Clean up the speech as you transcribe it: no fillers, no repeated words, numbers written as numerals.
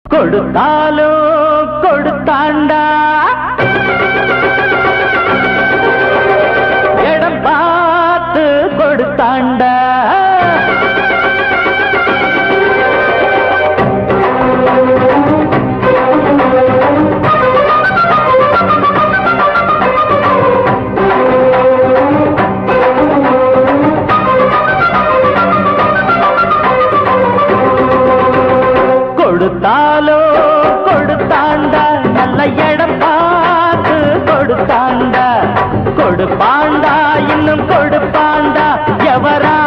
கொடுத்தாலோ கொடுத்தாண்டா இடம் பார்த்து கொடுத்தாண்டா கொடுத்தாலோ கொடுத்தாண்டா நல்ல இடம் பார்த்து கொடுத்தாண்டா கொடுப்பாண்டா இன்னும் கொடுப்பாண்டா எவரா